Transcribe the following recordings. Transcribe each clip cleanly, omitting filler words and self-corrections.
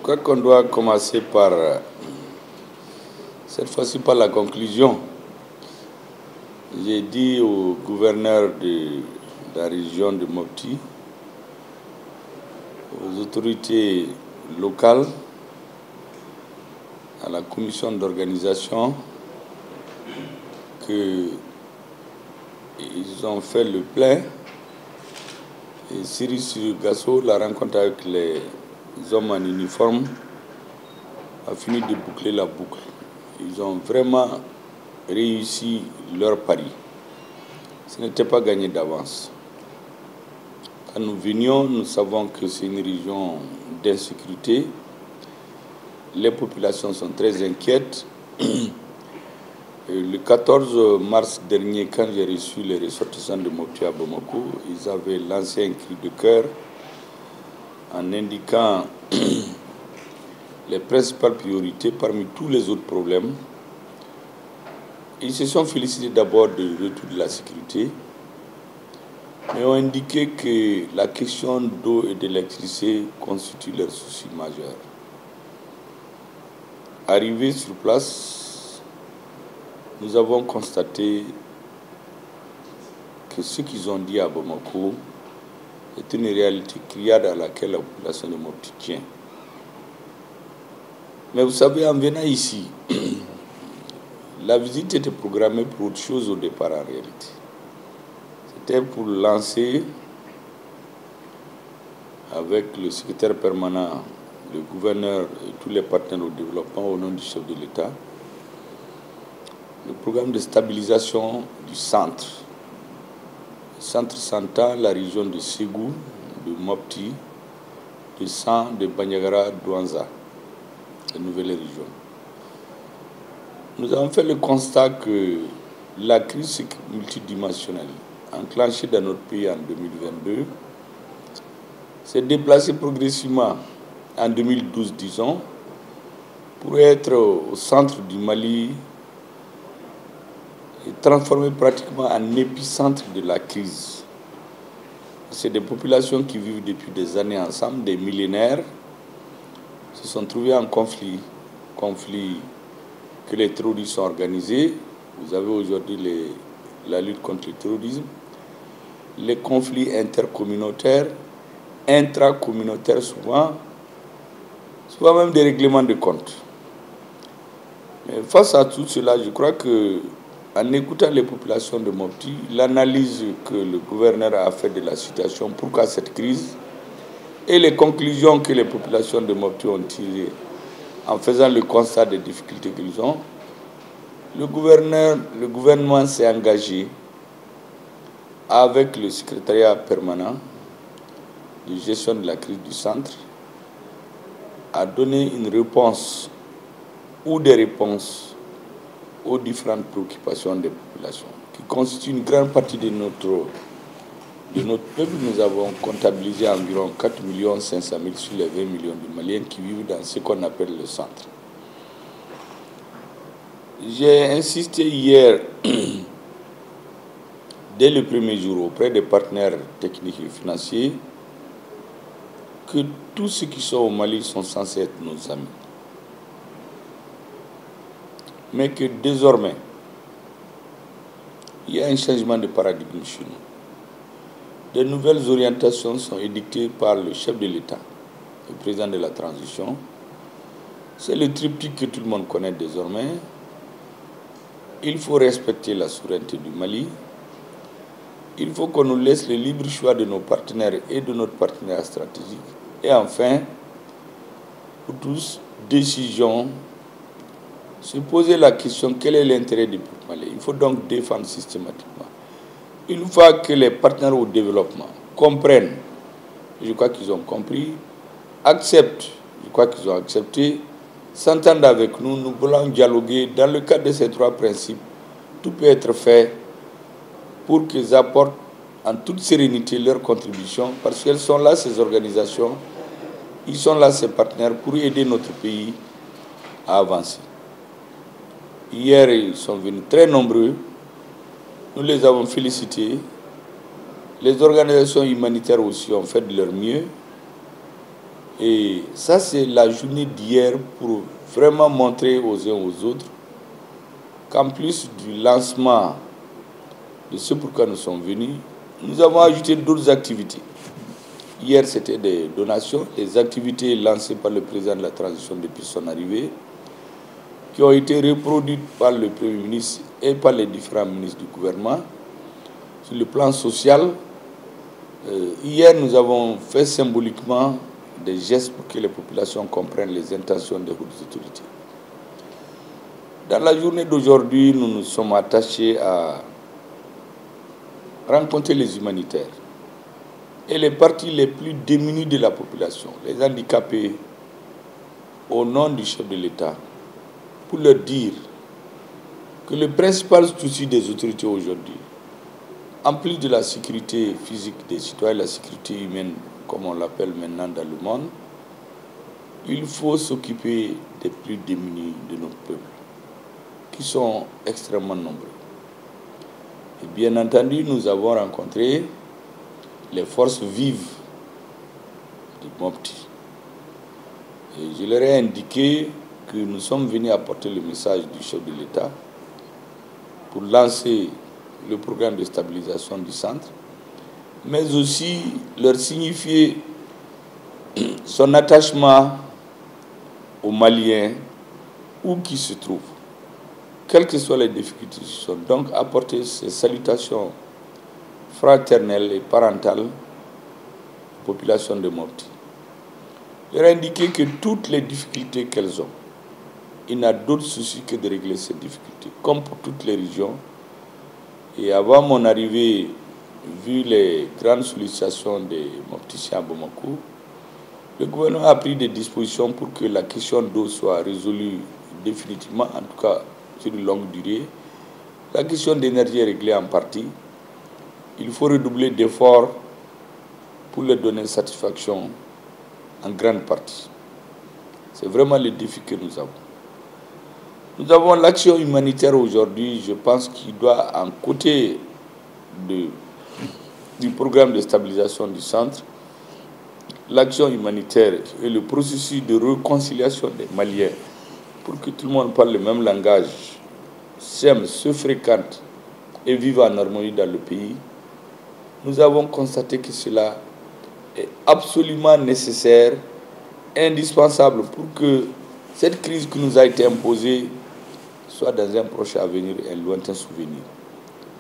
crois qu'on doit commencer par, cette fois-ci, par la conclusion. J'ai dit au gouverneur de la région de Mopti, aux autorités locales, à la commission d'organisation, qu'ils ont fait le plein. Et Cyrus Gasso, la rencontre avec les hommes en uniforme, a fini de boucler la boucle. Ils ont vraiment réussi leur pari. Ce n'était pas gagné d'avance. Quand nous venions, nous savons que c'est une région d'insécurité. Les populations sont très inquiètes. Le 14 mars dernier, quand j'ai reçu les ressortissants de Mopti à Bamako, ils avaient lancé un cri de cœur en indiquant les principales priorités parmi tous les autres problèmes. Ils se sont félicités d'abord du retour de la sécurité, mais ont indiqué que la question d'eau et d'électricité constitue leur souci majeur. Arrivés sur place, nous avons constaté que ce qu'ils ont dit à Bamako est une réalité criarde à laquelle la population de Mopti tient. Mais vous savez, en venant ici, la visite était programmée pour autre chose au départ en réalité. C'était pour lancer, avec le secrétaire permanent, le gouverneur et tous les partenaires au développement au nom du chef de l'État, le programme de stabilisation du centre. Le centre s'entend la région de Ségou, de Mopti, de San, de Bandiagara, d'Ouanza, la nouvelle région. Nous avons fait le constat que la crise multidimensionnelle enclenchée dans notre pays en 2022 s'est déplacée progressivement en 2012, disons, pour être au centre du Mali et transformée pratiquement en épicentre de la crise. C'est des populations qui vivent depuis des années ensemble, des millénaires, se sont trouvées en conflit que les terroristes ont organisés. Vous avez aujourd'hui la lutte contre le terrorisme, les conflits intercommunautaires, intracommunautaires souvent même des règlements de comptes. Mais face à tout cela, je crois que en écoutant les populations de Mopti, l'analyse que le gouverneur a faite de la situation, pourquoi cette crise, et les conclusions que les populations de Mopti ont tirées en faisant le constat des difficultés qu'ils ont, le gouvernement s'est engagé avec le secrétariat permanent de gestion de la crise du centre à donner une réponse ou des réponses aux différentes préoccupations des populations, qui constituent une grande partie de notre peuple. Nous avons comptabilisé environ 4 500 000 sur les 20 millions de Maliens qui vivent dans ce qu'on appelle le centre. J'ai insisté hier, dès le premier jour, auprès des partenaires techniques et financiers, que tous ceux qui sont au Mali sont censés être nos amis. Mais que désormais, il y a un changement de paradigme chez nous. De nouvelles orientations sont édictées par le chef de l'État, le président de la transition. C'est le triptyque que tout le monde connaît désormais. Il faut respecter la souveraineté du Mali. Il faut qu'on nous laisse le libre choix de nos partenaires et de notre partenaire stratégique. Et enfin, pour tous, décision, se poser la question, quel est l'intérêt du peuple malien? Il faut donc défendre systématiquement. Une fois que les partenaires au développement comprennent, je crois qu'ils ont compris, acceptent, je crois qu'ils ont accepté, s'entendent avec nous, nous voulons dialoguer. Dans le cadre de ces trois principes, tout peut être fait pour qu'ils apportent en toute sérénité leur contribution, parce qu'elles sont là, ces organisations, ils sont là, ces partenaires, pour aider notre pays à avancer. Hier, ils sont venus très nombreux. Nous les avons félicités. Les organisations humanitaires aussi ont fait de leur mieux. Et ça, c'est la journée d'hier pour vraiment montrer aux uns aux autres qu'en plus du lancement de ce pourquoi nous sommes venus, nous avons ajouté d'autres activités. Hier, c'était des donations, des activités lancées par le président de la transition depuis son arrivée, qui ont été reproduites par le Premier ministre et par les différents ministres du gouvernement. Sur le plan social, hier, nous avons fait symboliquement des gestes pour que les populations comprennent les intentions des hautes autorités. Dans la journée d'aujourd'hui, nous nous sommes attachés à rencontrer les humanitaires et les parties les plus démunies de la population, les handicapés, au nom du chef de l'État, pour leur dire que le principal souci des autorités aujourd'hui, en plus de la sécurité physique des citoyens, la sécurité humaine, comme on l'appelle maintenant dans le monde, il faut s'occuper des plus démunis de notre peuple, qui sont extrêmement nombreux. Et bien entendu, nous avons rencontré les forces vives du Mopti. Et je leur ai indiqué que nous sommes venus apporter le message du chef de l'État pour lancer le programme de stabilisation du centre, mais aussi leur signifier son attachement aux Maliens où qu'ils se trouvent, quelles que soient les difficultés. Donc apporter ces salutations fraternelles et parentales aux populations de Mopti. Leur indiquer que toutes les difficultés qu'elles ont, il n'a d'autre souci que de régler ces difficultés, comme pour toutes les régions. Et avant mon arrivée, vu les grandes sollicitations des Mopticiens à Bamako, le gouvernement a pris des dispositions pour que la question d'eau soit résolue définitivement, en tout cas sur une longue durée. La question d'énergie est réglée en partie. Il faut redoubler d'efforts pour leur donner satisfaction en grande partie. C'est vraiment le défi que nous avons. Nous avons l'action humanitaire aujourd'hui, je pense qu'il doit, en côté du programme de stabilisation du centre, l'action humanitaire et le processus de réconciliation des Maliens pour que tout le monde parle le même langage, s'aime, se fréquente et vive en harmonie dans le pays. Nous avons constaté que cela est absolument nécessaire, indispensable pour que cette crise qui nous a été imposée soit dans un proche avenir et un lointain souvenir.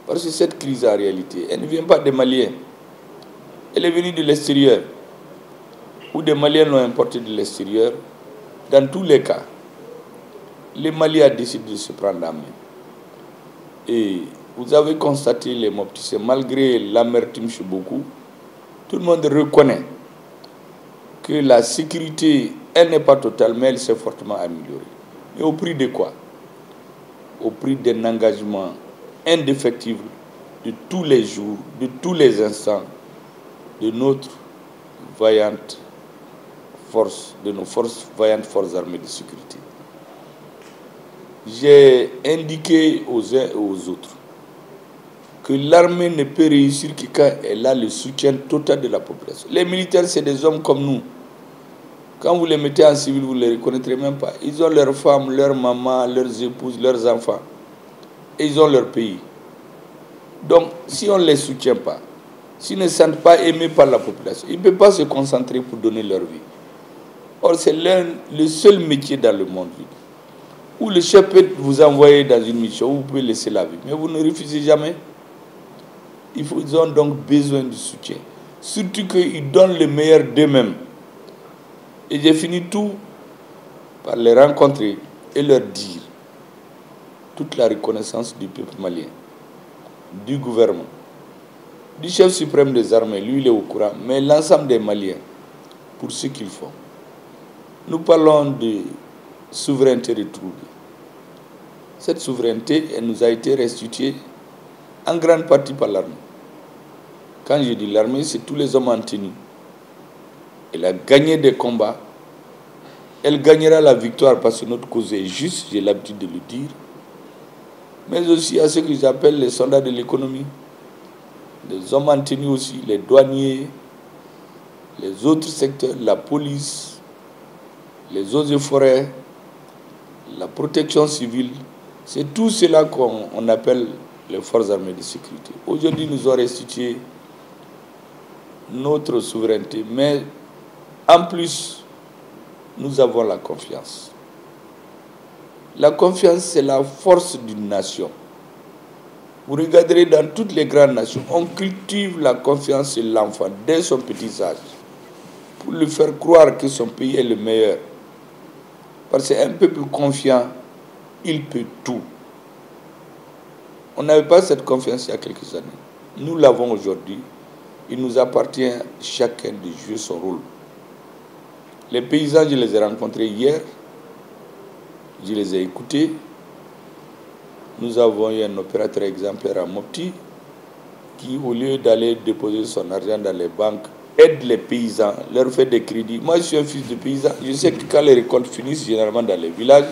Parce que cette crise, en réalité, elle ne vient pas des Maliens. Elle est venue de l'extérieur, ou des Maliens l'ont importée de l'extérieur. Dans tous les cas, les Maliens ont décidé de se prendre en main. Et vous avez constaté les Mopticiens, malgré l'amertume chez beaucoup, tout le monde reconnaît que la sécurité, elle n'est pas totale, mais elle s'est fortement améliorée. Mais au prix de quoi? Au prix d'un engagement indéfectible de tous les jours, de tous les instants, de notre vaillante force, de nos vaillantes forces armées de sécurité. J'ai indiqué aux uns et aux autres que l'armée ne peut réussir que quand elle a le soutien total de la population. Les militaires, c'est des hommes comme nous. Quand vous les mettez en civil, vous ne les reconnaîtrez même pas. Ils ont leurs femmes, leurs mamans, leurs épouses, leurs enfants. Et ils ont leur pays. Donc, si on ne les soutient pas, s'ils ne se sentent pas aimés par la population, ils ne peuvent pas se concentrer pour donner leur vie. Or, c'est le seul métier dans le monde où le chef peut vous envoyer dans une mission où vous pouvez laisser la vie. Mais vous ne refusez jamais. Ils ont donc besoin de soutien. Surtout qu'ils donnent le meilleur d'eux-mêmes. Et j'ai fini tout par les rencontrer et leur dire toute la reconnaissance du peuple malien, du gouvernement, du chef suprême des armées, lui il est au courant, mais l'ensemble des Maliens, pour ce qu'ils font. Nous parlons de souveraineté retrouvée. Cette souveraineté, elle nous a été restituée en grande partie par l'armée. Quand je dis l'armée, c'est tous les hommes en tenue. Elle a gagné des combats. Elle gagnera la victoire parce que notre cause est juste, j'ai l'habitude de le dire. Mais aussi à ce que j'appelle les soldats de l'économie. Les hommes en tenue aussi, les douaniers, les autres secteurs, la police, les eaux et forêts, la protection civile, c'est tout cela qu'on appelle les forces armées de sécurité. Aujourd'hui, nous avons restitué notre souveraineté, mais en plus, nous avons la confiance. La confiance, c'est la force d'une nation. Vous regarderez dans toutes les grandes nations, on cultive la confiance chez l'enfant dès son petit âge pour lui faire croire que son pays est le meilleur. Parce qu'un peuple confiant, il peut tout. On n'avait pas cette confiance il y a quelques années. Nous l'avons aujourd'hui. Il nous appartient chacun de jouer son rôle. Les paysans, je les ai rencontrés hier. Je les ai écoutés. Nous avons eu un opérateur exemplaire à Mopti qui, au lieu d'aller déposer son argent dans les banques, aide les paysans, leur fait des crédits. Moi, je suis un fils de paysan. Je sais que quand les récoltes finissent, généralement dans les villages,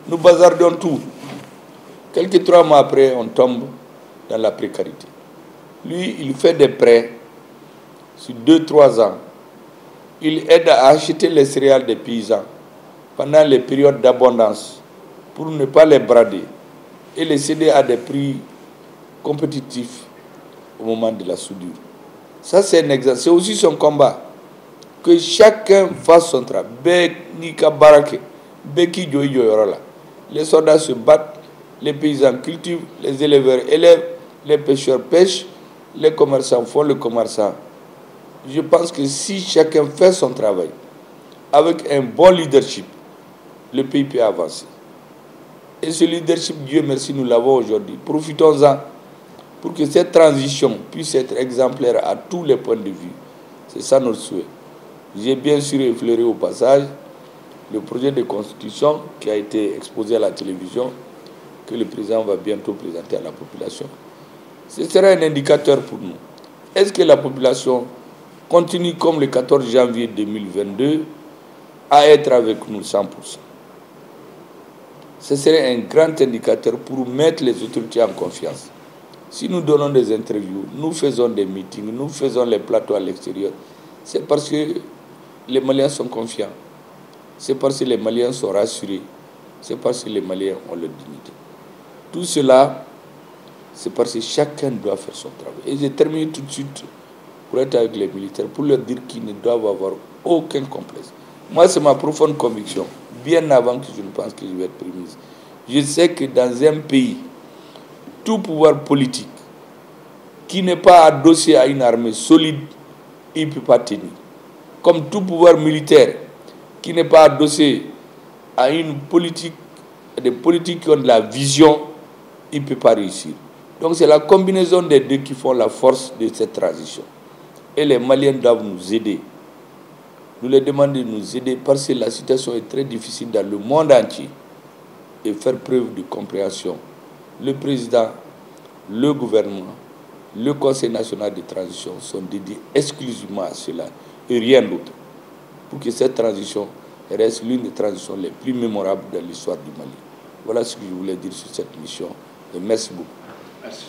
nous bazardons tout. Quelques 3 mois après, on tombe dans la précarité. Lui, il fait des prêts sur 2-3 ans. Il aide à acheter les céréales des paysans pendant les périodes d'abondance pour ne pas les brader et les céder à des prix compétitifs au moment de la soudure. Ça, c'est un exemple. C'est aussi son combat. Que chacun fasse son travail. Les soldats se battent, les paysans cultivent, les éleveurs élèvent, les pêcheurs pêchent, les commerçants font le commerçant. Je pense que si chacun fait son travail avec un bon leadership, le pays peut avancer. Et ce leadership, Dieu merci, nous l'avons aujourd'hui. Profitons-en pour que cette transition puisse être exemplaire à tous les points de vue. C'est ça notre souhait. J'ai bien sûr effleuré au passage le projet de constitution qui a été exposé à la télévision, que le président va bientôt présenter à la population. Ce sera un indicateur pour nous. Est-ce que la population continue comme le 14 janvier 2022 à être avec nous 100%? Ce serait un grand indicateur pour mettre les autorités en confiance. Si nous donnons des interviews, nous faisons des meetings, nous faisons les plateaux à l'extérieur, c'est parce que les Maliens sont confiants. C'est parce que les Maliens sont rassurés. C'est parce que les Maliens ont leur dignité. Tout cela, c'est parce que chacun doit faire son travail. Et j'ai terminé tout de suite pour être avec les militaires, pour leur dire qu'ils ne doivent avoir aucun complexe. Moi, c'est ma profonde conviction, bien avant que je ne pense que je vais être Premier ministre. Je sais que dans un pays, tout pouvoir politique qui n'est pas adossé à une armée solide, il ne peut pas tenir. Comme tout pouvoir militaire qui n'est pas adossé à une politique, des politiques qui ont de la vision, il ne peut pas réussir. Donc c'est la combinaison des deux qui font la force de cette transition. Et les Maliens doivent nous aider. Nous les demandons de nous aider parce que la situation est très difficile dans le monde entier. Et faire preuve de compréhension. Le président, le gouvernement, le Conseil national de transition sont dédiés exclusivement à cela et rien d'autre. Pour que cette transition reste l'une des transitions les plus mémorables de l'histoire du Mali. Voilà ce que je voulais dire sur cette mission. Et merci beaucoup. Merci.